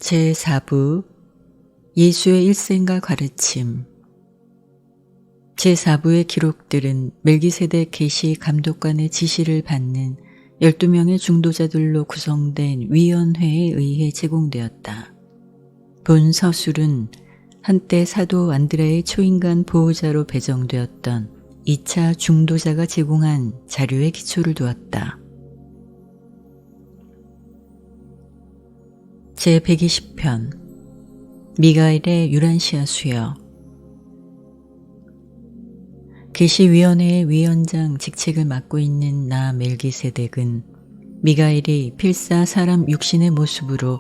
제4부 예수의 일생과 가르침. 제4부의 기록들은 멜기세덱 계시 감독관의 지시를 받는 12명의 중도자들로 구성된 위원회에 의해 제공되었다. 본 서술은 한때 사도 안드레의 초인간 보호자로 배정되었던 2차 중도자가 제공한 자료에 기초를 두었다. 제120편 미가엘의 유란시아 수여. 계시위원회의 위원장 직책을 맡고 있는 나 멜기세덱은 미가엘이 필사 사람 육신의 모습으로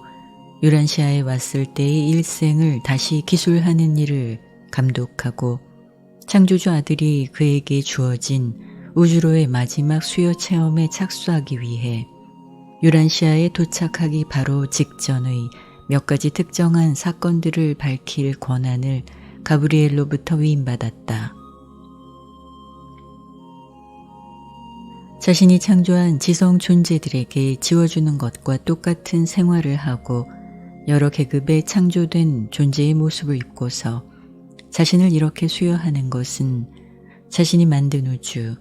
유란시아에 왔을 때의 일생을 다시 기술하는 일을 감독하고 창조주 아들이 그에게 주어진 우주로의 마지막 수요 체험에 착수하기 위해 유란시아에 도착하기 바로 직전의 몇 가지 특정한 사건들을 밝힐 권한을 가브리엘로부터 위임받았다. 자신이 창조한 지성 존재들에게 지워주는 것과 똑같은 생활을 하고 여러 계급의 창조된 존재의 모습을 입고서 자신을 이렇게 수여하는 것은 자신이 만든 우주,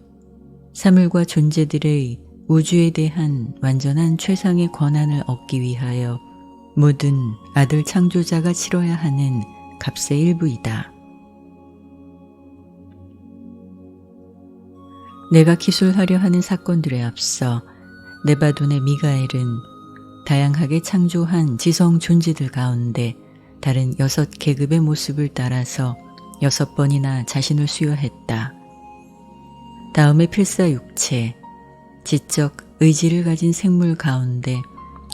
사물과 존재들의 우주에 대한 완전한 최상의 권한을 얻기 위하여 모든 아들 창조자가 치러야 하는 값의 일부이다. 내가 기술하려 하는 사건들에 앞서 네바돈의 미가엘은 다양하게 창조한 지성 존재들 가운데 다른 6계급의 모습을 따라서 6번이나 자신을 수여했다. 다음에 필사육체, 지적 의지를 가진 생물 가운데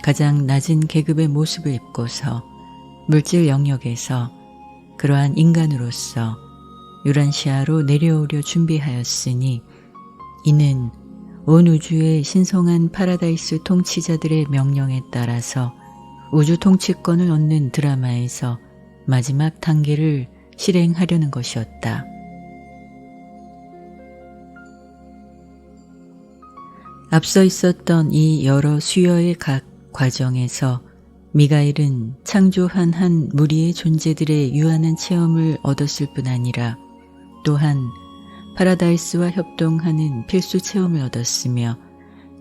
가장 낮은 계급의 모습을 입고서 물질 영역에서 그러한 인간으로서 유란시아로 내려오려 준비하였으니 이는 온 우주의 신성한 파라다이스 통치자들의 명령에 따라서 우주 통치권을 얻는 드라마에서 마지막 단계를 실행하려는 것이었다. 앞서 있었던 이 여러 수여의 각 과정에서 미가엘은 창조한 한 무리의 존재들의 유한한 체험을 얻었을 뿐 아니라 또한 파라다이스와 협동하는 필수 체험을 얻었으며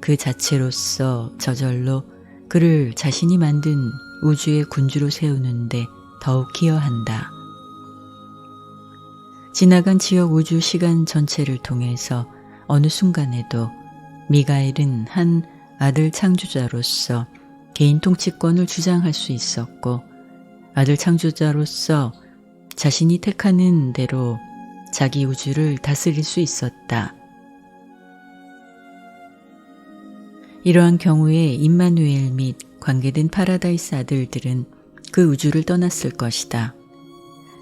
그 자체로서 저절로 그를 자신이 만든 우주의 군주로 세우는데 더욱 기여한다. 지나간 지역 우주 시간 전체를 통해서 어느 순간에도 미가엘은 한 아들 창조자로서 개인 통치권을 주장할 수 있었고 아들 창조자로서 자신이 택하는 대로 자기 우주를 다스릴 수 있었다. 이러한 경우에 임마누엘 및 관계된 파라다이스 아들들은 그 우주를 떠났을 것이다.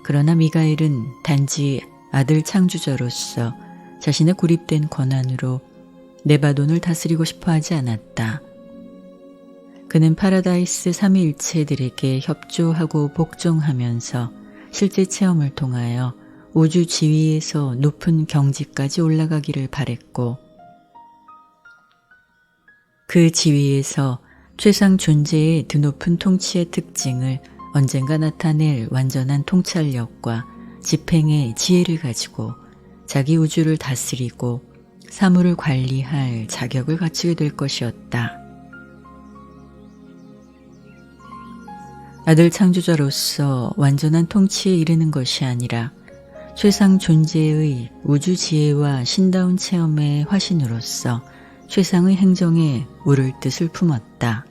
그러나 미가엘은 단지 아들 창조자로서 자신의 고립된 권한으로 네바돈을 다스리고 싶어 하지 않았다. 그는 파라다이스 삼위일체들에게 협조하고 복종하면서 실제 체험을 통하여 우주 지위에서 높은 경지까지 올라가기를 바랬고 그 지위에서 최상 존재의 드높은 통치의 특징을 언젠가 나타낼 완전한 통찰력과 집행의 지혜를 가지고 자기 우주를 다스리고 사물을 관리할 자격을 갖추게 될 것이었다. 아들 창조자로서 완전한 통치에 이르는 것이 아니라 최상 존재의 우주 지혜와 신다운 체험의 화신으로서 최상의 행정에 오를 뜻을 품었다.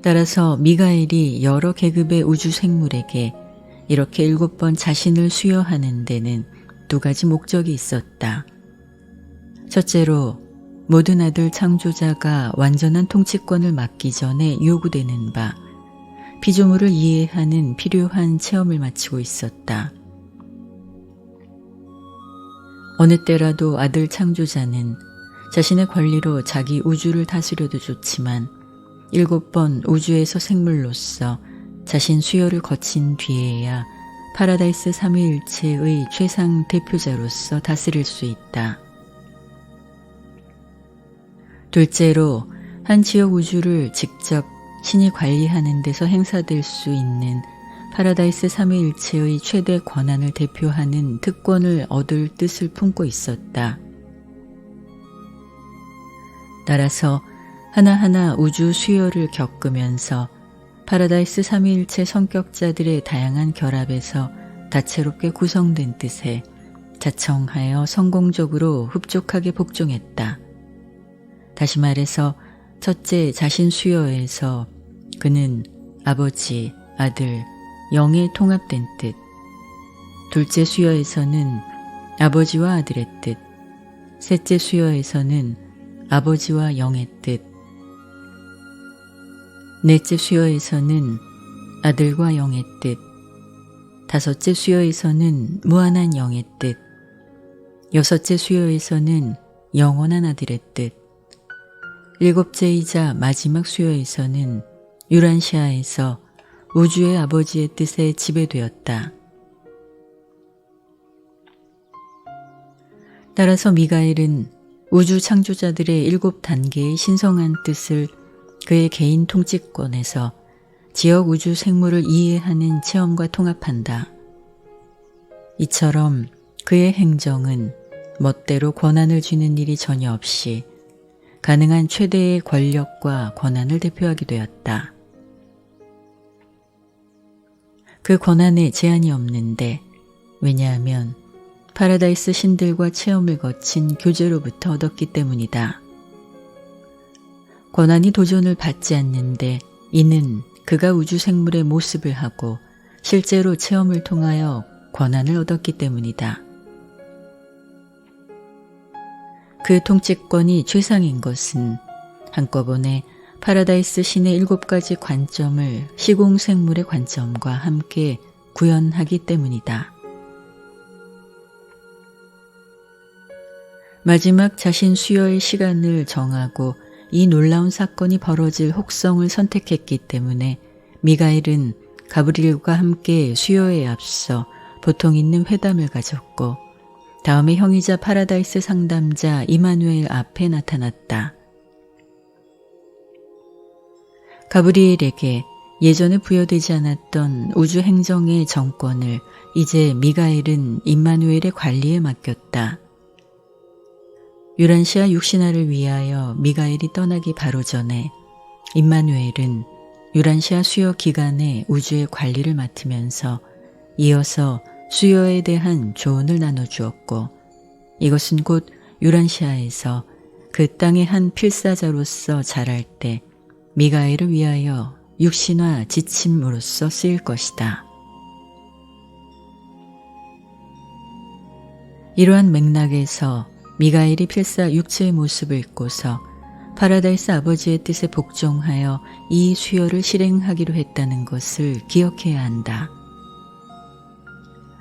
따라서 미가엘이 여러 계급의 우주 생물에게 이렇게 7번 자신을 수여하는 데는 2가지 목적이 있었다. 첫째로 모든 아들 창조자가 완전한 통치권을 맡기 전에 요구되는 바 피조물을 이해하는 필요한 체험을 마치고 있었다. 어느 때라도 아들 창조자는 자신의 권리로 자기 우주를 다스려도 좋지만 7번 우주에서 생물로서 자신 수여를 거친 뒤에야 파라다이스 삼위일체의 최상 대표자로서 다스릴 수 있다. 둘째로 한 지역 우주를 직접 신이 관리하는 데서 행사될 수 있는 파라다이스 삼위일체의 최대 권한을 대표하는 특권을 얻을 뜻을 품고 있었다. 따라서 하나하나 우주 수요를 겪으면서 파라다이스 삼위일체 성격자들의 다양한 결합에서 다채롭게 구성된 뜻에 자청하여 성공적으로 흡족하게 복종했다. 다시 말해서 첫째 자신 수요에서 그는 아버지, 아들, 영의 통합된 뜻, 둘째 수요에서는 아버지와 아들의 뜻, 셋째 수요에서는 아버지와 영의 뜻, 넷째 수요에서는 아들과 영의 뜻, 다섯째 수요에서는 무한한 영의 뜻, 여섯째 수요에서는 영원한 아들의 뜻, 일곱째이자 마지막 수요에서는 유란시아에서 우주의 아버지의 뜻에 지배되었다. 따라서 미가엘은 우주 창조자들의 7단계의 신성한 뜻을 그의 개인 통치권에서 지역 우주 생물을 이해하는 체험과 통합한다. 이처럼 그의 행정은 멋대로 권한을 쥐는 일이 전혀 없이 가능한 최대의 권력과 권한을 대표하게 되었다. 그 권한에 제한이 없는데 왜냐하면 파라다이스 신들과 체험을 거친 교제로부터 얻었기 때문이다. 권한이 도전을 받지 않는데 이는 그가 우주 생물의 모습을 하고 실제로 체험을 통하여 권한을 얻었기 때문이다. 그 통치권이 최상인 것은 한꺼번에 파라다이스 신의 7가지 관점을 시공생물의 관점과 함께 구현하기 때문이다. 마지막 자신 수여의 시간을 정하고 이 놀라운 사건이 벌어질 혹성을 선택했기 때문에 미가엘은 가브리엘과 함께 수여에 앞서 보통 있는 회담을 가졌고 다음에 형이자 파라다이스 상담자 이마누엘 앞에 나타났다. 가브리엘에게 예전에 부여되지 않았던 우주 행정의 정권을 이제 미가엘은 임마누엘의 관리에 맡겼다. 유란시아 육신화를 위하여 미가엘이 떠나기 바로 전에 임마누엘은 유란시아 수여 기간의 우주의 관리를 맡으면서 이어서 수여에 대한 조언을 나눠주었고 이것은 곧 유란시아에서 그 땅의 한 필사자로서 자랄 때 미가엘을 위하여 육신화 지침으로써 쓰일 것이다. 이러한 맥락에서 미가엘이 필사 육체의 모습을 입고서 파라다이스 아버지의 뜻에 복종하여 이 수여를 실행하기로 했다는 것을 기억해야 한다.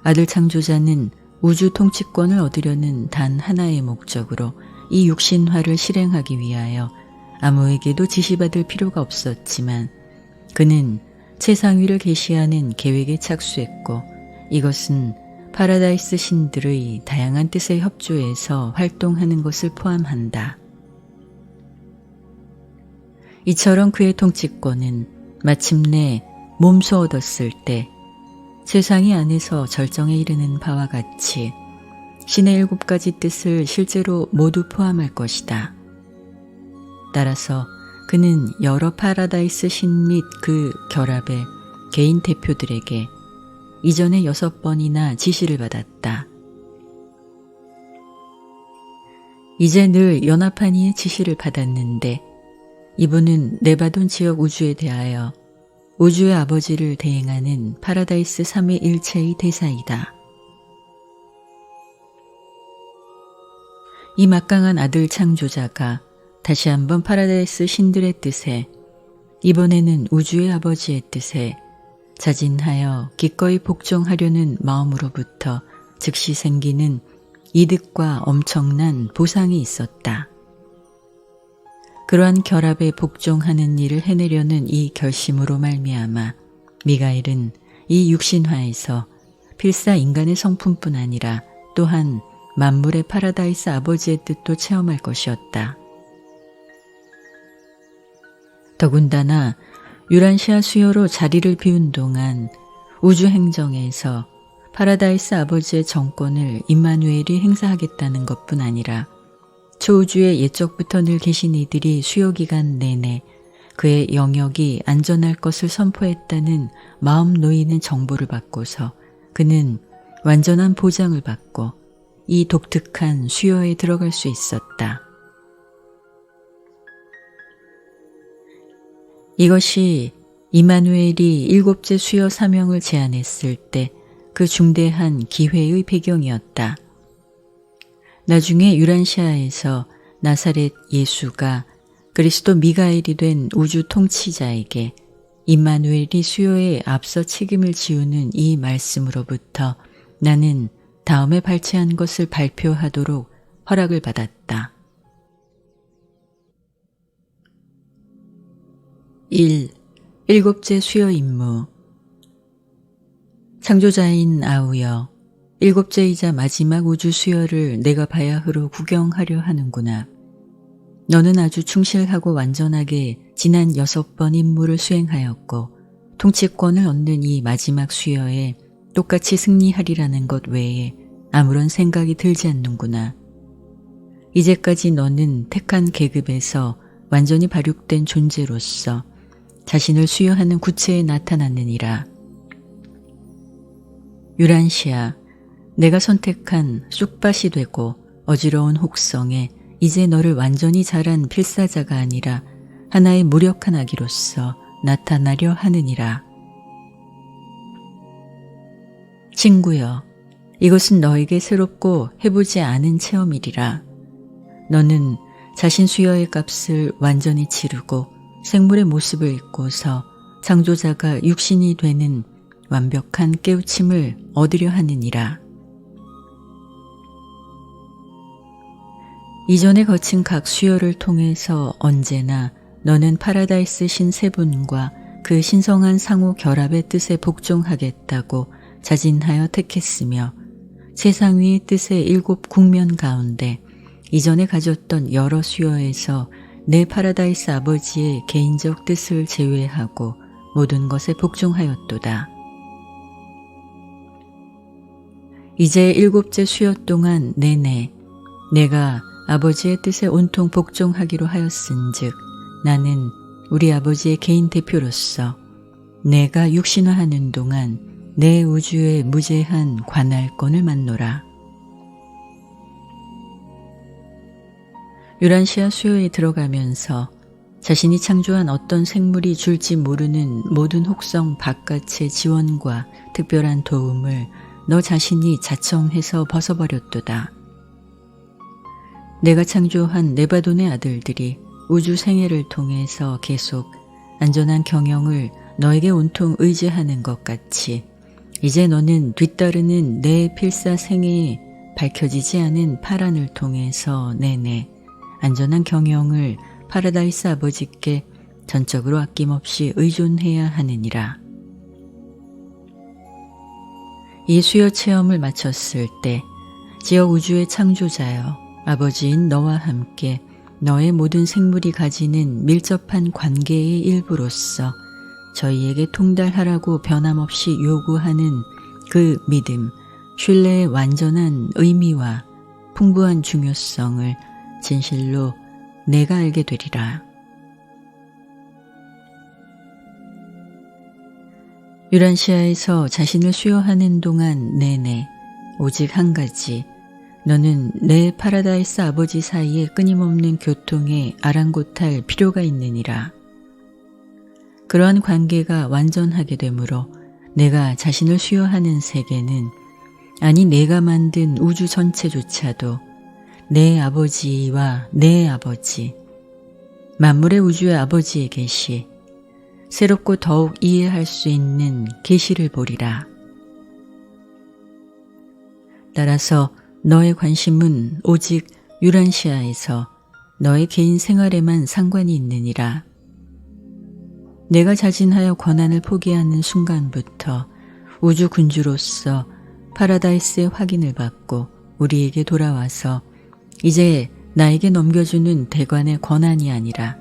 아들 창조자는 우주 통치권을 얻으려는 단 하나의 목적으로 이 육신화를 실행하기 위하여 아무에게도 지시받을 필요가 없었지만 그는 최상위를 계시하는 계획에 착수했고 이것은 파라다이스 신들의 다양한 뜻에 협조해서 활동하는 것을 포함한다. 이처럼 그의 통치권은 마침내 몸소 얻었을 때 세상이 안에서 절정에 이르는 바와 같이 신의 7가지 뜻을 실제로 모두 포함할 것이다. 따라서 그는 여러 파라다이스 신 및 그 결합의 개인 대표들에게 이전에 6번이나 지시를 받았다. 이제 늘 연합한 이의 지시를 받았는데 이분은 네바돈 지역 우주에 대하여 우주의 아버지를 대행하는 파라다이스 삼위일체의 대사이다. 이 막강한 아들 창조자가 다시 한번 파라다이스 신들의 뜻에 이번에는 우주의 아버지의 뜻에 자진하여 기꺼이 복종하려는 마음으로부터 즉시 생기는 이득과 엄청난 보상이 있었다. 그러한 결합에 복종하는 일을 해내려는 이 결심으로 말미암아 미가엘은 이 육신화에서 필사 인간의 성품뿐 아니라 또한 만물의 파라다이스 아버지의 뜻도 체험할 것이었다. 더군다나 유란시아 수요로 자리를 비운 동안 우주행정에서 파라다이스 아버지의 정권을 임마누엘이 행사하겠다는 것뿐 아니라 초우주에 옛적부터 늘 계신 이들이 수요기간 내내 그의 영역이 안전할 것을 선포했다는 마음 놓이는 정보를 받고서 그는 완전한 보장을 받고 이 독특한 수요에 들어갈 수 있었다. 이것이 임마누엘이 일곱째 수요 사명을 제안했을 때 그 중대한 기회의 배경이었다. 나중에 유란시아에서 나사렛 예수가 그리스도 미가엘이 된 우주 통치자에게 임마누엘이 수요에 앞서 책임을 지우는 이 말씀으로부터 나는 다음에 발췌한 것을 발표하도록 허락을 받았다. 1. 일곱째 수요 임무. 창조자인 아우여, 일곱째이자 마지막 우주 수요를 내가 바야흐로 구경하려 하는구나. 너는 아주 충실하고 완전하게 지난 6번 임무를 수행하였고 통치권을 얻는 이 마지막 수요에 똑같이 승리하리라는 것 외에 아무런 생각이 들지 않는구나. 이제까지 너는 택한 계급에서 완전히 발육된 존재로서 자신을 수요하는 구체에 나타났느니라. 유란시아, 내가 선택한 쑥밭이 되고 어지러운 혹성에 이제 너를 완전히 자란 필사자가 아니라 하나의 무력한 아기로서 나타나려 하느니라. 친구여, 이것은 너에게 새롭고 해보지 않은 체험이리라. 너는 자신 수여의 값을 완전히 치르고 생물의 모습을 입고서 창조자가 육신이 되는 완벽한 깨우침을 얻으려 하느니라. 이전에 거친 각 수요를 통해서 언제나 너는 파라다이스 신 세 분과 그 신성한 상호 결합의 뜻에 복종하겠다고 자진하여 택했으며 세상 위의 뜻의 7 국면 가운데 이전에 가졌던 여러 수요에서 내 파라다이스 아버지의 개인적 뜻을 제외하고 모든 것에 복종하였도다. 이제 7째 수요 동안 내내 내가 아버지의 뜻에 온통 복종하기로 하였은즉 나는 우리 아버지의 개인 대표로서 내가 육신화하는 동안 내 우주의 무제한 관할권을 맡노라. 유란시아 수요에 들어가면서 자신이 창조한 어떤 생물이 줄지 모르는 모든 혹성 바깥의 지원과 특별한 도움을 너 자신이 자청해서 벗어버렸도다. 내가 창조한 네바돈의 아들들이 우주 생애를 통해서 계속 안전한 경영을 너에게 온통 의지하는 것 같이 이제 너는 뒤따르는 내 필사 생애에 밝혀지지 않은 파란을 통해서 내내 안전한 경영을 파라다이스 아버지께 전적으로 아낌없이 의존해야 하느니라. 이 수요 체험을 마쳤을 때 지역 우주의 창조자여 아버지인 너와 함께 너의 모든 생물이 가지는 밀접한 관계의 일부로서 저희에게 통달하라고 변함없이 요구하는 그 믿음, 신뢰의 완전한 의미와 풍부한 중요성을 진실로 내가 알게 되리라. 유란시아에서 자신을 수요하는 동안 내내 오직 한 가지, 너는 내 파라다이스 아버지 사이에 끊임없는 교통에 아랑곳할 필요가 있느니라. 그러한 관계가 완전하게 되므로 내가 자신을 수요하는 세계는 아니 내가 만든 우주 전체조차도 내 아버지와 내 아버지, 만물의 우주의 아버지의 계시, 새롭고 더욱 이해할 수 있는 계시를 보리라. 따라서 너의 관심은 오직 유란시아에서 너의 개인 생활에만 상관이 있느니라. 내가 자진하여 권한을 포기하는 순간부터 우주 군주로서 파라다이스의 확인을 받고 우리에게 돌아와서 이제 나에게 넘겨주는 대관의 권한이 아니라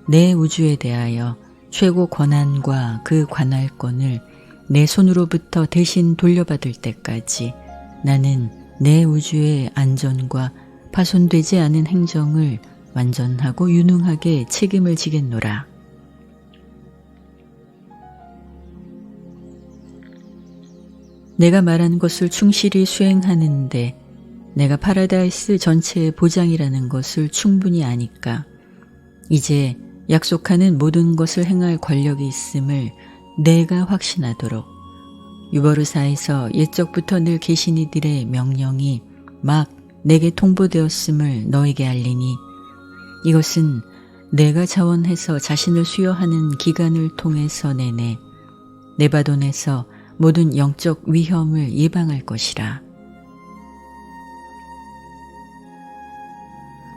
내 우주에 대하여 최고 권한과 그 관할권을 내 손으로부터 대신 돌려받을 때까지 나는 내 우주의 안전과 파손되지 않은 행정을 완전하고 유능하게 책임을 지겠노라. 내가 말한 것을 충실히 수행하는데 내가 파라다이스 전체의 보장이라는 것을 충분히 아니까 이제 약속하는 모든 것을 행할 권력이 있음을 내가 확신하도록 유버르사에서 옛적부터 늘 계신 이들의 명령이 막 내게 통보되었음을 너에게 알리니 이것은 내가 자원해서 자신을 수여하는 기간을 통해서 내내 네바돈에서 모든 영적 위험을 예방할 것이라.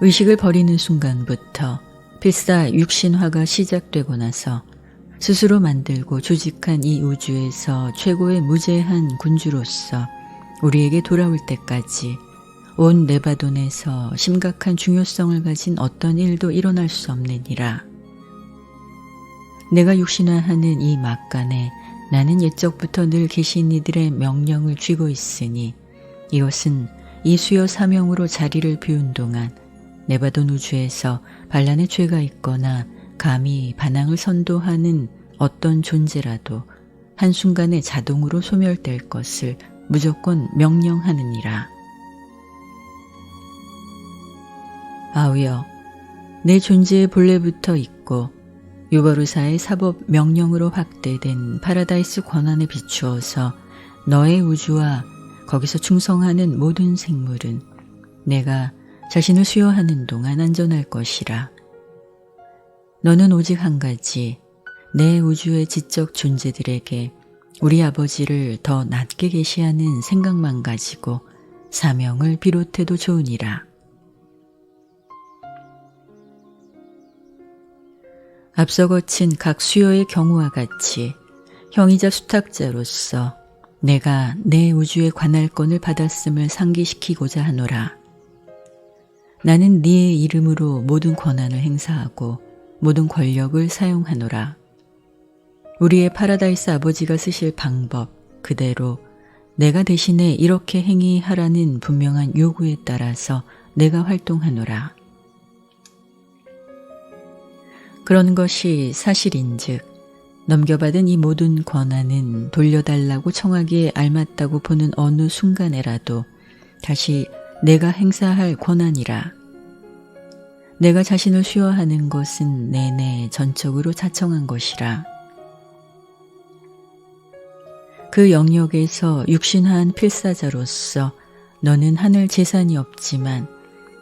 의식을 버리는 순간부터 필사 육신화가 시작되고 나서 스스로 만들고 조직한 이 우주에서 최고의 무제한 군주로서 우리에게 돌아올 때까지 온 네바돈에서 심각한 중요성을 가진 어떤 일도 일어날 수 없느니라. 내가 육신화하는 이 막간에 나는 옛적부터 늘 계신 이들의 명령을 쥐고 있으니 이것은 이 수요 사명으로 자리를 비운 동안 네바돈 우주에서 반란의 죄가 있거나 감히 반항을 선도하는 어떤 존재라도 한순간에 자동으로 소멸될 것을 무조건 명령하느니라. 아우여, 내 존재의 본래부터 있고 유버르사의 사법 명령으로 확대된 파라다이스 권한에 비추어서 너의 우주와 거기서 충성하는 모든 생물은 내가 자신을 수여하는 동안 안전할 것이라. 너는 오직 한 가지 내 우주의 지적 존재들에게 우리 아버지를 더 낮게 계시하는 생각만 가지고 사명을 비롯해도 좋으니라. 앞서 거친 각 수요의 경우와 같이 형이자 수탁자로서 내가 내 우주의 관할권을 받았음을 상기시키고자 하노라. 나는 네의 이름으로 모든 권한을 행사하고 모든 권력을 사용하노라. 우리의 파라다이스 아버지가 쓰실 방법 그대로 내가 대신에 이렇게 행위하라는 분명한 요구에 따라서 내가 활동하노라. 그런 것이 사실인즉 넘겨받은 이 모든 권한은 돌려달라고 청하기에 알맞다고 보는 어느 순간에라도 다시 내가 행사할 권한이라. 내가 자신을 수여하는 것은 내내 전적으로 자청한 것이라. 그 영역에서 육신화한 필사자로서 너는 하늘 재산이 없지만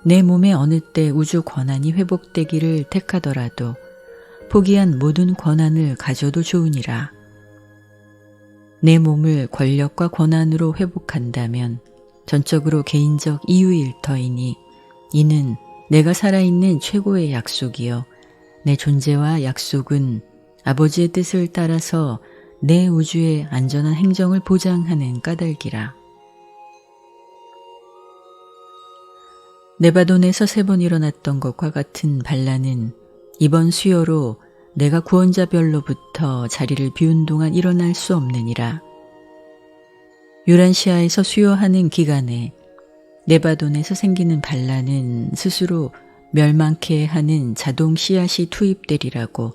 내 몸에 어느 때 우주 권한이 회복되기를 택하더라도 포기한 모든 권한을 가져도 좋으니라. 내 몸을 권력과 권한으로 회복한다면 전적으로 개인적 이유일 터이니 이는 내가 살아있는 최고의 약속이요 내 존재와 약속은 아버지의 뜻을 따라서 내 우주의 안전한 행정을 보장하는 까닭이라. 네바돈에서 3번 일어났던 것과 같은 반란은 이번 수요로 내가 구원자별로부터 자리를 비운 동안 일어날 수 없느니라. 유란시아에서 수요하는 기간에 네바돈에서 생기는 반란은 스스로 멸망케 하는 자동 씨앗이 투입되리라고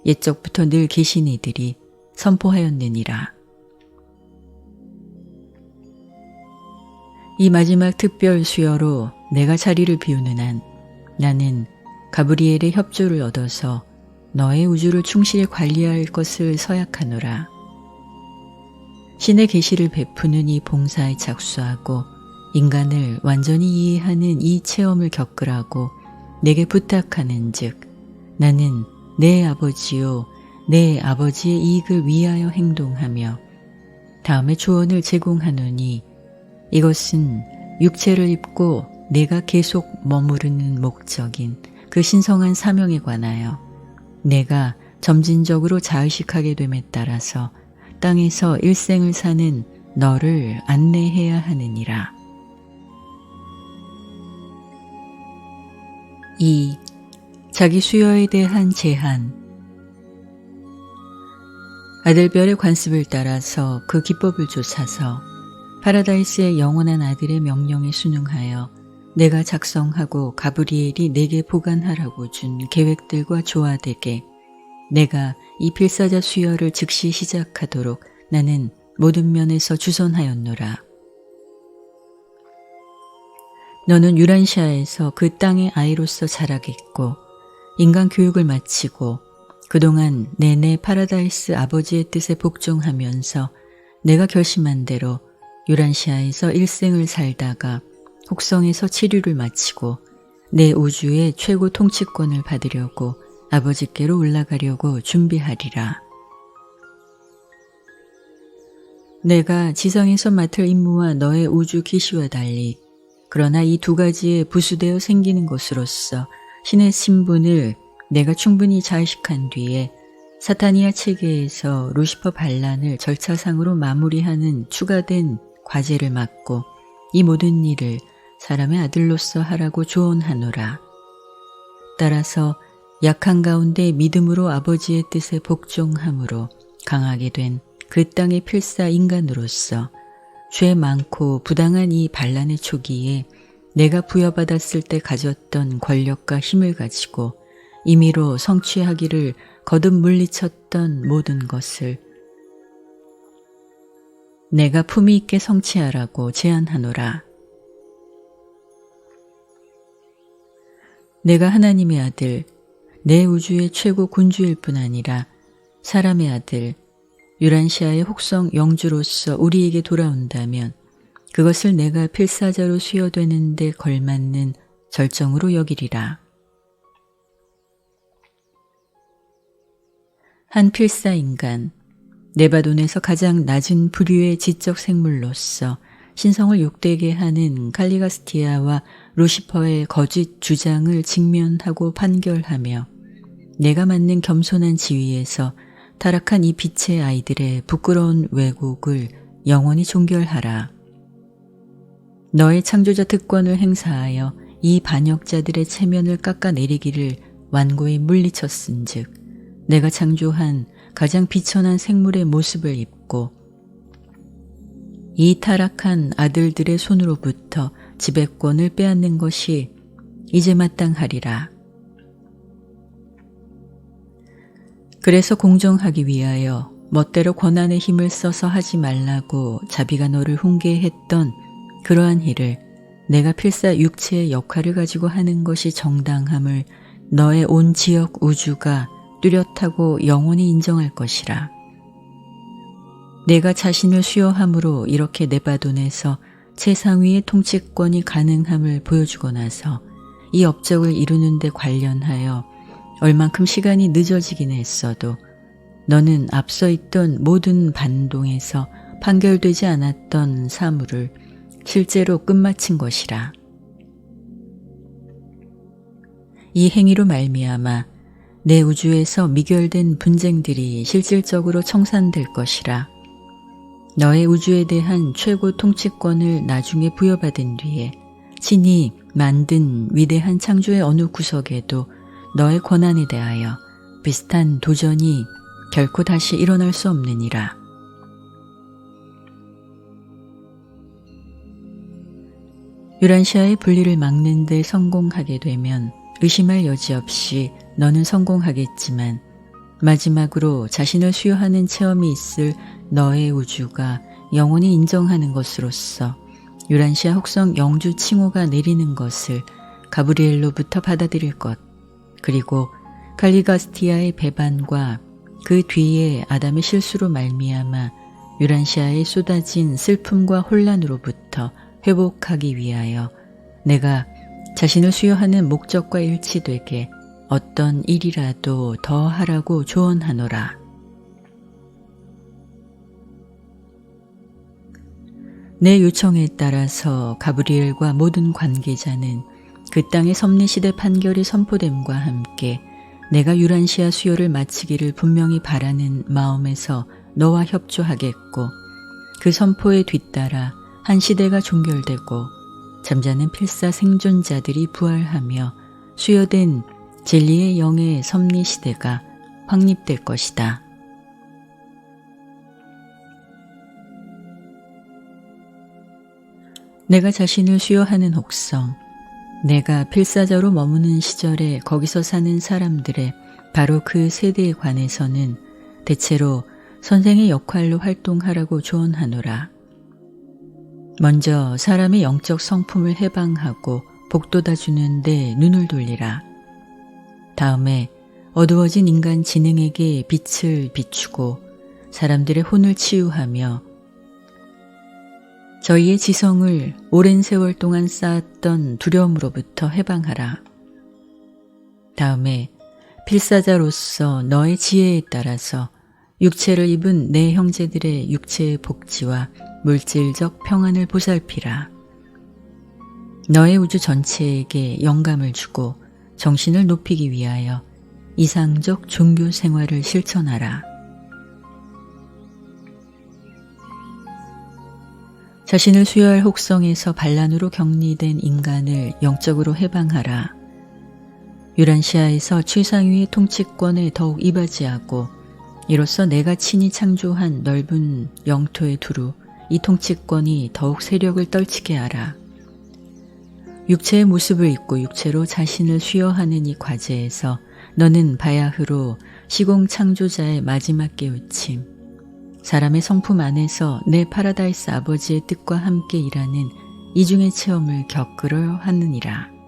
옛적부터 늘 계신 이들이 선포하였느니라. 이 마지막 특별 수요로 내가 자리를 비우는 한 나는 가브리엘의 협조를 얻어서 너의 우주를 충실히 관리할 것을 서약하노라. 신의 계시를 베푸는 이 봉사에 착수하고 인간을 완전히 이해하는 이 체험을 겪으라고 내게 부탁하는 즉 나는 내 아버지요 내 아버지의 이익을 위하여 행동하며 다음에 조언을 제공하노니 이것은 육체를 입고 내가 계속 머무르는 목적인 그 신성한 사명에 관하여 내가 점진적으로 자의식하게 됨에 따라서 땅에서 일생을 사는 너를 안내해야 하느니라. 2. 자기 수여에 대한 제한. 아들별의 관습을 따라서 그 기법을 쫓아서 파라다이스의 영원한 아들의 명령에 순응하여 내가 작성하고 가브리엘이 내게 보관하라고 준 계획들과 조화되게 내가 이 필사자 수여를 즉시 시작하도록 나는 모든 면에서 주선하였노라. 너는 유란시아에서 그 땅의 아이로서 자라겠고 인간 교육을 마치고 그동안 내내 파라다이스 아버지의 뜻에 복종하면서 내가 결심한 대로 유란시아에서 일생을 살다가 혹성에서 치류를 마치고 내 우주의 최고 통치권을 받으려고 아버지께로 올라가려고 준비하리라. 내가 지성에서 맡을 임무와 너의 우주 기시와 달리 그러나 이 두 가지에 부수되어 생기는 것으로서 신의 신분을 내가 충분히 자식한 뒤에 사타니아 체계에서 루시퍼 반란을 절차상으로 마무리하는 추가된 과제를 맡고 이 모든 일을 사람의 아들로서 하라고 조언하노라. 따라서 약한 가운데 믿음으로 아버지의 뜻에 복종함으로 강하게 된 그 땅의 필사 인간으로서 죄 많고 부당한 이 반란의 초기에 내가 부여받았을 때 가졌던 권력과 힘을 가지고 임의로 성취하기를 거듭 물리쳤던 모든 것을 내가 품위 있게 성취하라고 제안하노라. 내가 하나님의 아들, 내 우주의 최고 군주일 뿐 아니라 사람의 아들, 유란시아의 혹성 영주로서 우리에게 돌아온다면 그것을 내가 필사자로 수여되는 데 걸맞는 절정으로 여기리라. 한 필사인간, 네바돈에서 가장 낮은 부류의 지적 생물로서 신성을 욕되게 하는 칼리가스티아와 루시퍼의 거짓 주장을 직면하고 판결하며 내가 맡는 겸손한 지위에서 타락한 이 빛의 아이들의 부끄러운 왜곡을 영원히 종결하라. 너의 창조자 특권을 행사하여 이 반역자들의 체면을 깎아내리기를 완고히 물리쳤은즉 내가 창조한 가장 비천한 생물의 모습을 입고 이 타락한 아들들의 손으로부터 지배권을 빼앗는 것이 이제 마땅하리라. 그래서 공정하기 위하여 멋대로 권한의 힘을 써서 하지 말라고 자비가 너를 훈계했던 그러한 일을 내가 필사 육체의 역할을 가지고 하는 것이 정당함을 너의 온 지역 우주가 뚜렷하고 영원히 인정할 것이라. 내가 자신을 수여함으로 이렇게 네바돈에서 최상위의 통치권이 가능함을 보여주고 나서 이 업적을 이루는 데 관련하여 얼만큼 시간이 늦어지긴 했어도 너는 앞서 있던 모든 반동에서 판결되지 않았던 사물을 실제로 끝마친 것이라. 이 행위로 말미암아 내 우주에서 미결된 분쟁들이 실질적으로 청산될 것이라. 너의 우주에 대한 최고 통치권을 나중에 부여받은 뒤에 신이 만든 위대한 창조의 어느 구석에도 너의 권한에 대하여 비슷한 도전이 결코 다시 일어날 수 없느니라. 유란시아의 분리를 막는 데 성공하게 되면 의심할 여지 없이 너는 성공하겠지만 마지막으로 자신을 수여하는 체험이 있을 너의 우주가 영원히 인정하는 것으로서 유란시아 혹성 영주 칭호가 내리는 것을 가브리엘로부터 받아들일 것, 그리고 칼리가스티아의 배반과 그 뒤에 아담의 실수로 말미암아 유란시아에 쏟아진 슬픔과 혼란으로부터 회복하기 위하여 내가 자신을 수여하는 목적과 일치되게 어떤 일이라도 더 하라고 조언하노라. 내 요청에 따라서 가브리엘과 모든 관계자는 그 땅의 섭리시대 판결이 선포됨과 함께 내가 유란시아 수요를 마치기를 분명히 바라는 마음에서 너와 협조하겠고 그 선포에 뒤따라 한 시대가 종결되고 잠자는 필사 생존자들이 부활하며 수여된 진리의 영의 섭리 시대가 확립될 것이다. 내가 자신을 수여하는 혹성, 내가 필사자로 머무는 시절에 거기서 사는 사람들의 바로 그 세대에 관해서는 대체로 선생의 역할로 활동하라고 조언하노라. 먼저 사람의 영적 성품을 해방하고 복돋아 주는데 눈을 돌리라. 다음에 어두워진 인간 지능에게 빛을 비추고 사람들의 혼을 치유하며 저희의 지성을 오랜 세월 동안 쌓았던 두려움으로부터 해방하라. 다음에 필사자로서 너의 지혜에 따라서 육체를 입은 내 형제들의 육체의 복지와 물질적 평안을 보살피라. 너의 우주 전체에게 영감을 주고 정신을 높이기 위하여 이상적 종교 생활을 실천하라. 자신을 수여할 혹성에서 반란으로 격리된 인간을 영적으로 해방하라. 유란시아에서 최상위의 통치권에 더욱 이바지하고 이로써 내가 친히 창조한 넓은 영토에 두루 이 통치권이 더욱 세력을 떨치게 하라. 육체의 모습을 입고 육체로 자신을 수여하는 이 과제에서 너는 바야흐로 시공 창조자의 마지막 깨우침, 사람의 성품 안에서 내 파라다이스 아버지의 뜻과 함께 일하는 이중의 체험을 겪으려 하느니라.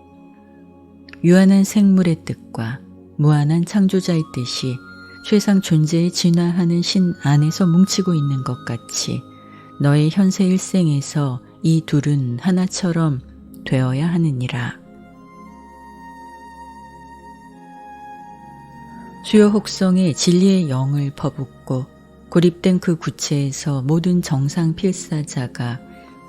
유한한 생물의 뜻과 무한한 창조자의 뜻이 최상 존재에 진화하는 신 안에서 뭉치고 있는 것 같이 너의 현세 일생에서 이 둘은 하나처럼 되어야 하느니라. 수요 혹성에 진리의 영을 퍼붓고 고립된 그 구체에서 모든 정상 필사자가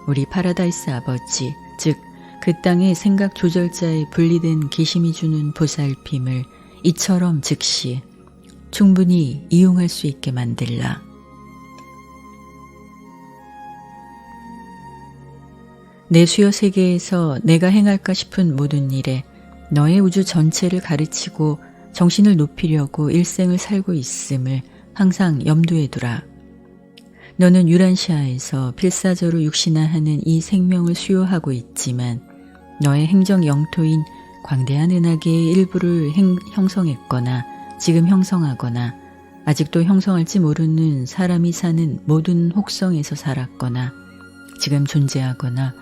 우리 파라다이스 아버지, 즉 그 땅의 생각 조절자에 분리된 기심이 주는 보살핌을 이처럼 즉시 충분히 이용할 수 있게 만들라. 내 수요 세계에서 내가 행할까 싶은 모든 일에 너의 우주 전체를 가르치고 정신을 높이려고 일생을 살고 있음을 항상 염두에 두라. 너는 유란시아에서 필사저로 육신화하는 이 생명을 수요하고 있지만 너의 행정 영토인 광대한 은하계의 일부를 형성했거나 지금 형성하거나 아직도 형성할지 모르는 사람이 사는 모든 혹성에서 살았거나 지금 존재하거나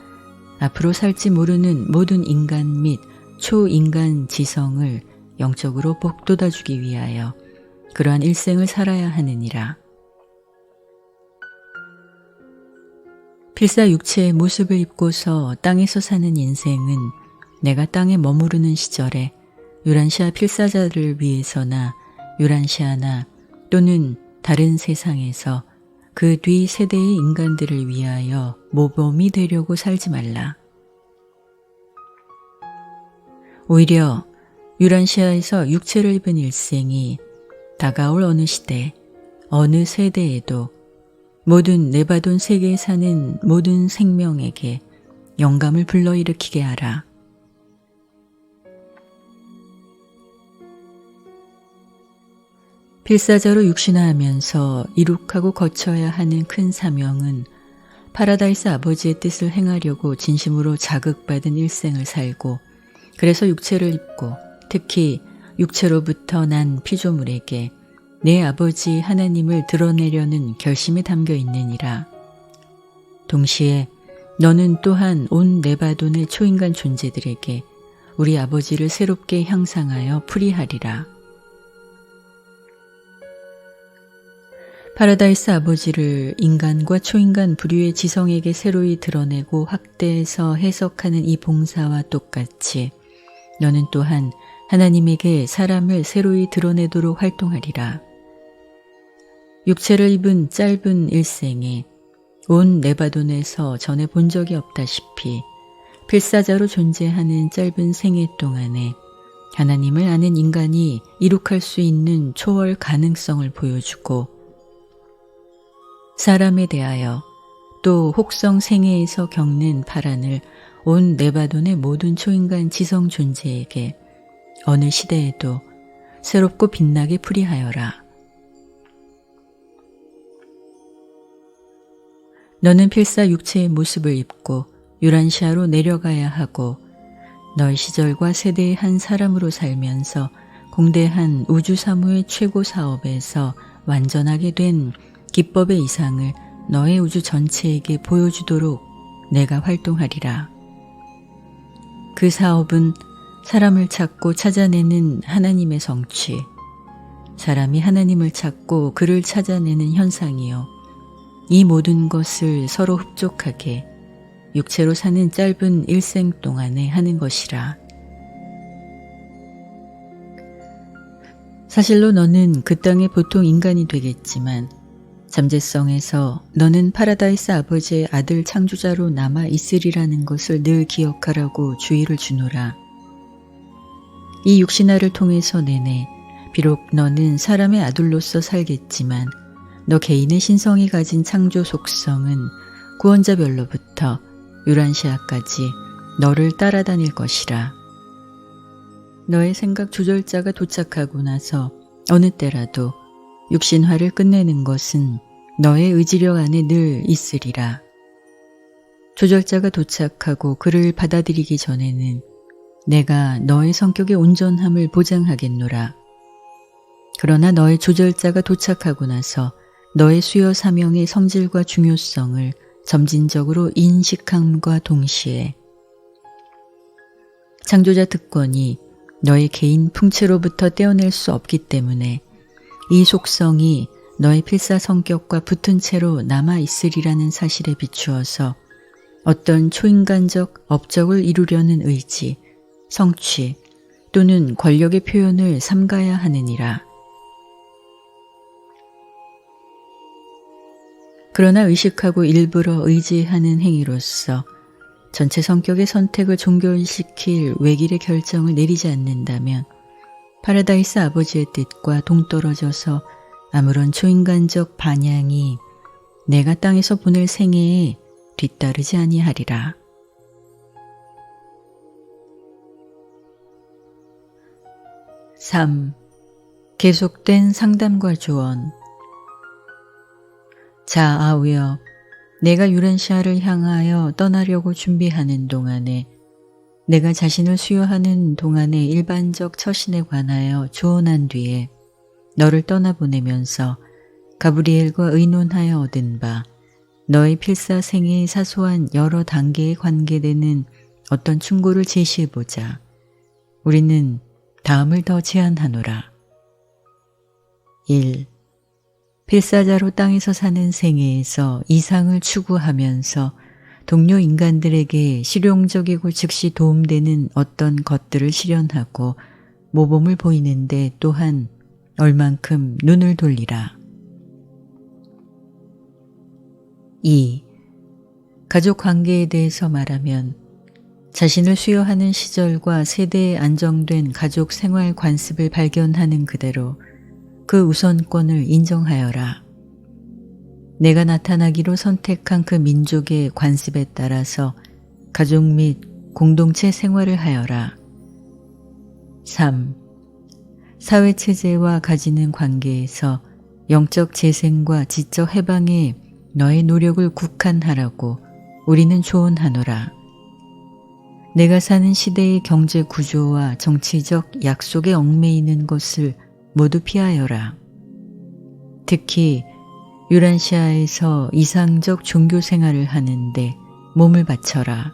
앞으로 살지 모르는 모든 인간 및 초인간 지성을 영적으로 복돋아주기 위하여 그러한 일생을 살아야 하느니라. 필사 육체의 모습을 입고서 땅에서 사는 인생은 내가 땅에 머무르는 시절에 유란시아 필사자들을 위해서나 유란시아나 또는 다른 세상에서 그 뒤 세대의 인간들을 위하여 모범이 되려고 살지 말라. 오히려 유란시아에서 육체를 입은 일생이 다가올 어느 시대, 어느 세대에도 모든 네바돈 세계에 사는 모든 생명에게 영감을 불러일으키게 하라. 필사자로 육신화하면서 이룩하고 거쳐야 하는 큰 사명은 파라다이스 아버지의 뜻을 행하려고 진심으로 자극받은 일생을 살고 그래서 육체를 입고 특히 육체로부터 난 피조물에게 내 아버지 하나님을 드러내려는 결심이 담겨 있느니라. 동시에 너는 또한 온 네바돈의 초인간 존재들에게 우리 아버지를 새롭게 향상하여 풀이하리라. 파라다이스 아버지를 인간과 초인간 부류의 지성에게 새로이 드러내고 확대해서 해석하는 이 봉사와 똑같이 너는 또한 하나님에게 사람을 새로이 드러내도록 활동하리라. 육체를 입은 짧은 일생에 온 네바돈에서 전에 본 적이 없다시피 필사자로 존재하는 짧은 생애 동안에 하나님을 아는 인간이 이룩할 수 있는 초월 가능성을 보여주고 사람에 대하여 또 혹성 생애에서 겪는 파란을 온 네바돈의 모든 초인간 지성 존재에게 어느 시대에도 새롭고 빛나게 풀이하여라. 너는 필사 육체의 모습을 입고 유란시아로 내려가야 하고 너의 시절과 세대의 한 사람으로 살면서 공대한 우주사무의 최고 사업에서 완전하게 된 기법의 이상을 너의 우주 전체에게 보여주도록 내가 활동하리라. 그 사업은 사람을 찾고 찾아내는 하나님의 성취, 사람이 하나님을 찾고 그를 찾아내는 현상이요. 이 모든 것을 서로 흡족하게 육체로 사는 짧은 일생 동안에 하는 것이라. 사실로 너는 그 땅의 보통 인간이 되겠지만 잠재성에서 너는 파라다이스 아버지의 아들 창조자로 남아 있으리라는 것을 늘 기억하라고 주의를 주노라. 이 육신화를 통해서 내내 비록 너는 사람의 아들로서 살겠지만 너 개인의 신성이 가진 창조 속성은 구원자별로부터 유란시아까지 너를 따라다닐 것이라. 너의 생각 조절자가 도착하고 나서 어느 때라도 육신화를 끝내는 것은 너의 의지력 안에 늘 있으리라. 조절자가 도착하고 그를 받아들이기 전에는 내가 너의 성격의 온전함을 보장하겠노라. 그러나 너의 조절자가 도착하고 나서 너의 수요 사명의 성질과 중요성을 점진적으로 인식함과 동시에 창조자 특권이 너의 개인 풍채로부터 떼어낼 수 없기 때문에 이 속성이 너의 필사 성격과 붙은 채로 남아있으리라는 사실에 비추어서 어떤 초인간적 업적을 이루려는 의지, 성취 또는 권력의 표현을 삼가야 하느니라. 그러나 의식하고 일부러 의지하는 행위로서 전체 성격의 선택을 종결시킬 외길의 결정을 내리지 않는다면 파라다이스 아버지의 뜻과 동떨어져서 아무런 초인간적 반향이 내가 땅에서 보낼 생애에 뒤따르지 아니하리라. (3) 계속된 상담과 조언. 자, 아우여, 내가 유란시아를 향하여 떠나려고 준비하는 동안에 내가 자신을 수여하는 동안의 일반적 처신에 관하여 조언한 뒤에 너를 떠나보내면서 가브리엘과 의논하여 얻은 바 너의 필사생애의 사소한 여러 단계에 관계되는 어떤 충고를 제시해보자. 우리는 다음을 더 제안하노라. 1. 필사자로 땅에서 사는 생애에서 이상을 추구하면서 동료 인간들에게 실용적이고 즉시 도움되는 어떤 것들을 실현하고 모범을 보이는데 또한 얼만큼 눈을 돌리라. 2. 가족 관계에 대해서 말하면 자신을 수여하는 시절과 세대에 안정된 가족 생활 관습을 발견하는 그대로 그 우선권을 인정하여라. 내가 나타나기로 선택한 그 민족의 관습에 따라서 가족 및 공동체 생활을 하여라. 3. 사회체제와 가지는 관계에서 영적 재생과 지적 해방에 너의 노력을 국한하라고 우리는 조언하노라. 내가 사는 시대의 경제 구조와 정치적 약속에 얽매이는 것을 모두 피하여라. 특히 유란시아에서 이상적 종교 생활을 하는데 몸을 바쳐라.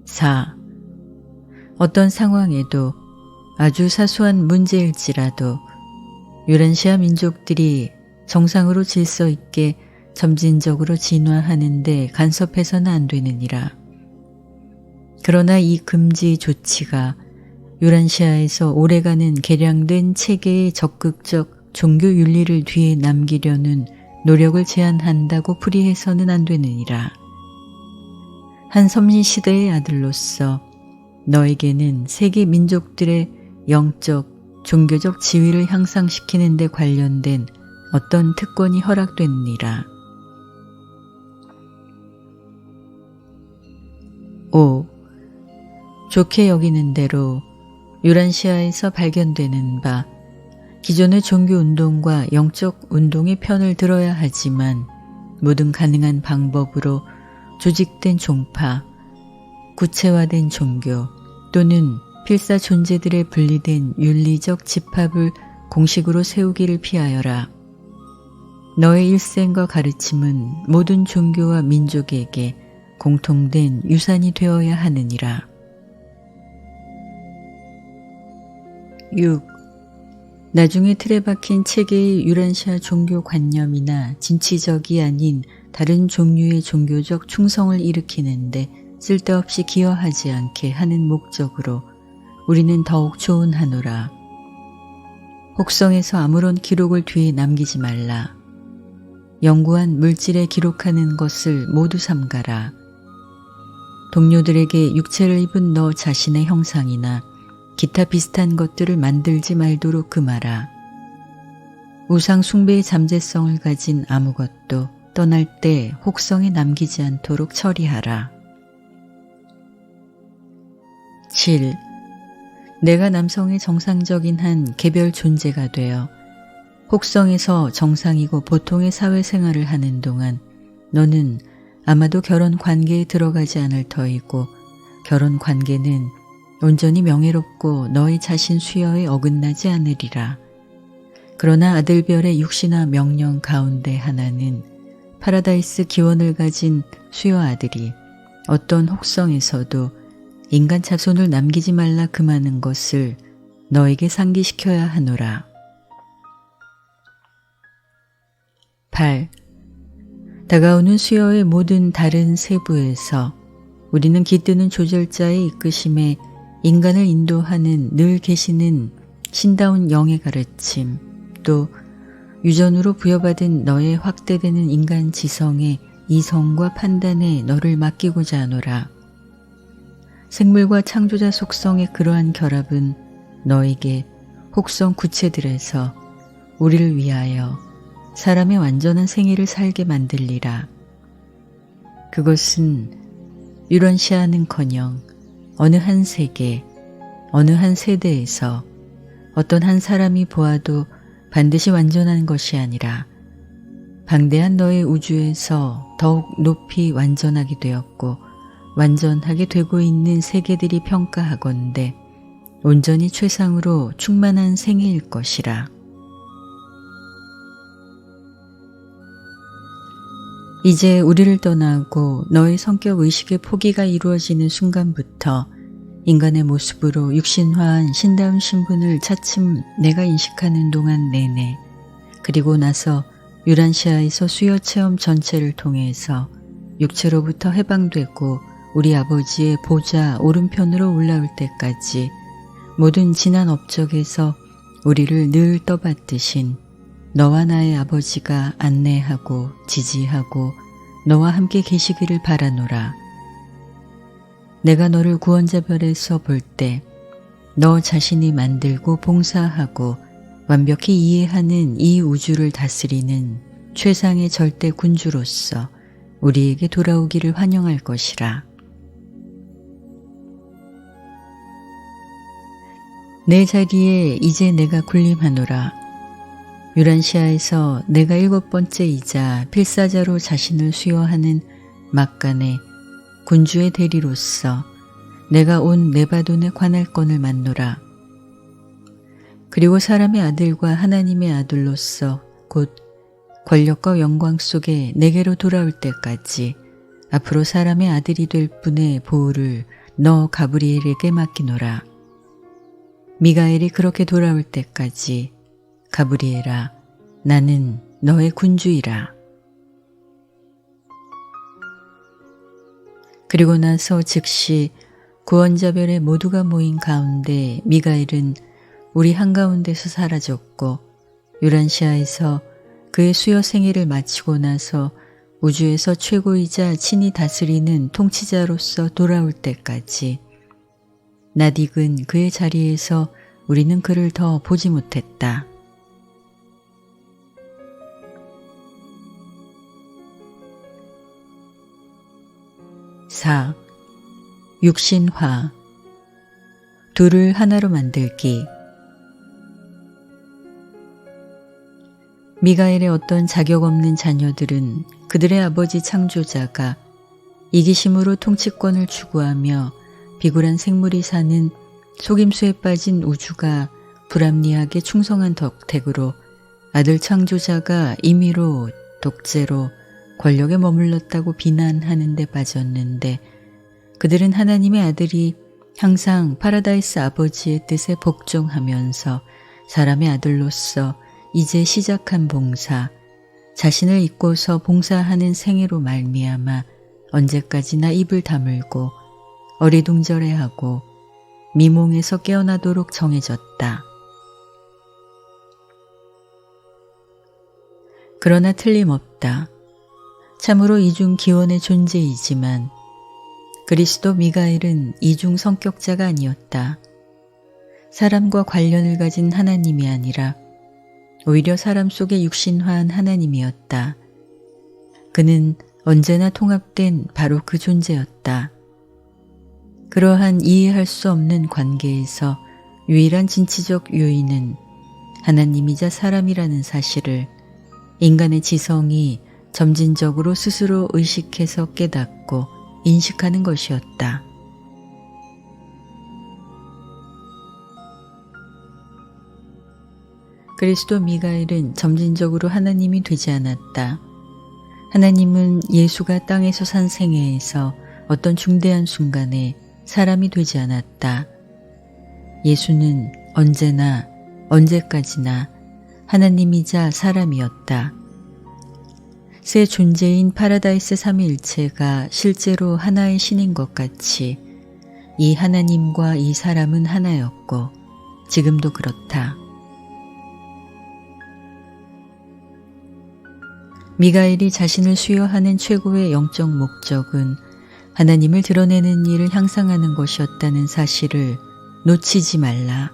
4. 어떤 상황에도 아주 사소한 문제일지라도 유란시아 민족들이 정상으로 질서 있게 점진적으로 진화하는 데 간섭해서는 안 되느니라. 그러나 이 금지 조치가 유란시아에서 오래가는 개량된 체계의 적극적 종교 윤리를 뒤에 남기려는 노력을 제한한다고 풀이해서는 안 되느니라. 한 섬신시대의 아들로서 너에게는 세계 민족들의 영적, 종교적 지위를 향상시키는 데 관련된 어떤 특권이 허락되느니라. 5. 좋게 여기는 대로 유란시아에서 발견되는 바 기존의 종교 운동과 영적 운동의 편을 들어야 하지만 모든 가능한 방법으로 조직된 종파, 구체화된 종교 또는 필사 존재들의 분리된 윤리적 집합을 공식으로 세우기를 피하여라. 너의 일생과 가르침은 모든 종교와 민족에게 공통된 유산이 되어야 하느니라. 6. 나중에 틀에 박힌 체계의 유란시아 종교관념이나 진취적이 아닌 다른 종류의 종교적 충성을 일으키는데 쓸데없이 기여하지 않게 하는 목적으로 우리는 더욱 조언하노라. 혹성에서 아무런 기록을 뒤에 남기지 말라. 연구한 물질에 기록하는 것을 모두 삼가라. 동료들에게 육체를 입은 너 자신의 형상이나 기타 비슷한 것들을 만들지 말도록 금하라. 우상 숭배의 잠재성을 가진 아무것도 떠날 때 혹성에 남기지 않도록 처리하라. 7. 내가 남성의 정상적인 한 개별 존재가 되어 혹성에서 정상이고 보통의 사회생활을 하는 동안 너는 아마도 결혼 관계에 들어가지 않을 터이고 결혼 관계는 온전히 명예롭고 너의 자신 수여에 어긋나지 않으리라. 그러나 아들별의 육신화 명령 가운데 하나는 파라다이스 기원을 가진 수여 아들이 어떤 혹성에서도 인간 자손을 남기지 말라 금하는 것을 너에게 상기시켜야 하노라. 8. 다가오는 수여의 모든 다른 세부에서 우리는 깃드는 조절자의 이끄심에 인간을 인도하는 늘 계시는 신다운 영의 가르침, 또 유전으로 부여받은 너의 확대되는 인간 지성의 이성과 판단에 너를 맡기고자 하노라. 생물과 창조자 속성의 그러한 결합은 너에게 혹성 구체들에서 우리를 위하여 사람의 완전한 생애를 살게 만들리라. 그것은 유런시아는커녕 어느 한 세계, 어느 한 세대에서 어떤 한 사람이 보아도 반드시 완전한 것이 아니라 방대한 너의 우주에서 더욱 높이 완전하게 되었고 완전하게 되고 있는 세계들이 평가하건대 온전히 최상으로 충만한 생애일 것이라. 이제 우리를 떠나고 너의 성격 의식의 포기가 이루어지는 순간부터 인간의 모습으로 육신화한 신다운 신분을 차츰 내가 인식하는 동안 내내, 그리고 나서 유란시아에서 수요 체험 전체를 통해서 육체로부터 해방되고 우리 아버지의 보좌 오른편으로 올라올 때까지 모든 지난 업적에서 우리를 늘 떠받드신 너와 나의 아버지가 안내하고 지지하고 너와 함께 계시기를 바라노라. 내가 너를 구원자별에서 볼 때 너 자신이 만들고 봉사하고 완벽히 이해하는 이 우주를 다스리는 최상의 절대 군주로서 우리에게 돌아오기를 환영할 것이라. 내 자리에 이제 내가 군림하노라. 유란시아에서 내가 7번째이자 필사자로 자신을 수여하는 막간의 군주의 대리로서 내가 온 네바돈에 관할 건을 맡노라. 그리고 사람의 아들과 하나님의 아들로서 곧 권력과 영광 속에 내게로 돌아올 때까지 앞으로 사람의 아들이 될 분의 보호를 너 가브리엘에게 맡기노라. 미가엘이 그렇게 돌아올 때까지 가브리엘아, 나는 너의 군주이라. 그리고 나서 즉시 구원자별의 모두가 모인 가운데 미가엘은 우리 한가운데서 사라졌고 유란시아에서 그의 수여 생애를 마치고 나서 우주에서 최고이자 친히 다스리는 통치자로서 돌아올 때까지 나딕은 그의 자리에서 우리는 그를 더 보지 못했다. 4. 육신화. 둘을 하나로 만들기. 미가엘의 어떤 자격 없는 자녀들은 그들의 아버지 창조자가 이기심으로 통치권을 추구하며 비굴한 생물이 사는 속임수에 빠진 우주가 불합리하게 충성한 덕택으로 아들 창조자가 임의로 독재로 권력에 머물렀다고 비난하는 데 빠졌는데, 그들은 하나님의 아들이 항상 파라다이스 아버지의 뜻에 복종하면서 사람의 아들로서 이제 시작한 봉사, 자신을 잊고서 봉사하는 생애로 말미암아 언제까지나 입을 다물고 어리둥절해하고 미몽에서 깨어나도록 정해졌다. 그러나 틀림없다. 참으로 이중 기원의 존재이지만 그리스도 미가엘은 이중 성격자가 아니었다. 사람과 관련을 가진 하나님이 아니라 오히려 사람 속에 육신화한 하나님이었다. 그는 언제나 통합된 바로 그 존재였다. 그러한 이해할 수 없는 관계에서 유일한 진치적 요인은 하나님이자 사람이라는 사실을 인간의 지성이 점진적으로 스스로 의식해서 깨닫고 인식하는 것이었다. 그리스도 미가엘은 점진적으로 하나님이 되지 않았다. 하나님은 예수가 땅에서 산 생애에서 어떤 중대한 순간에 사람이 되지 않았다. 예수는 언제나 언제까지나 하나님이자 사람이었다. 새 존재인 파라다이스 삼위일체가 실제로 하나의 신인 것 같이 이 하나님과 이 사람은 하나였고 지금도 그렇다. 미가엘이 자신을 수여하는 최고의 영적 목적은 하나님을 드러내는 일을 향상하는 것이었다는 사실을 놓치지 말라.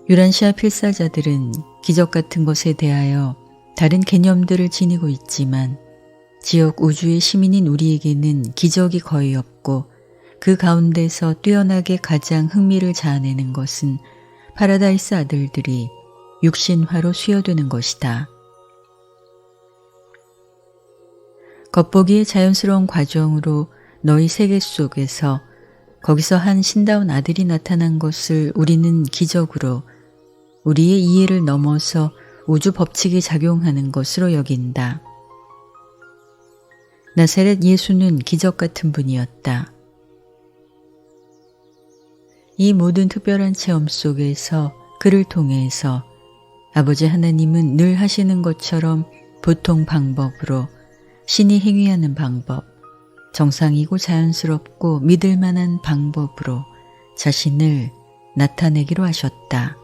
유란시아 필사자들은 기적 같은 것에 대하여 다른 개념들을 지니고 있지만 지역 우주의 시민인 우리에게는 기적이 거의 없고 그 가운데서 뛰어나게 가장 흥미를 자아내는 것은 파라다이스 아들들이 육신화로 수여되는 것이다. 겉보기에 자연스러운 과정으로 너희 세계 속에서 거기서 한 신다운 아들이 나타난 것을 우리는 기적으로 우리의 이해를 넘어서 우주 법칙이 작용하는 것으로 여긴다. 나사렛 예수는 기적 같은 분이었다. 이 모든 특별한 체험 속에서 그를 통해서 아버지 하나님은 늘 하시는 것처럼 보통 방법으로 신이 행위하는 방법, 정상이고 자연스럽고 믿을 만한 방법으로 자신을 나타내기로 하셨다.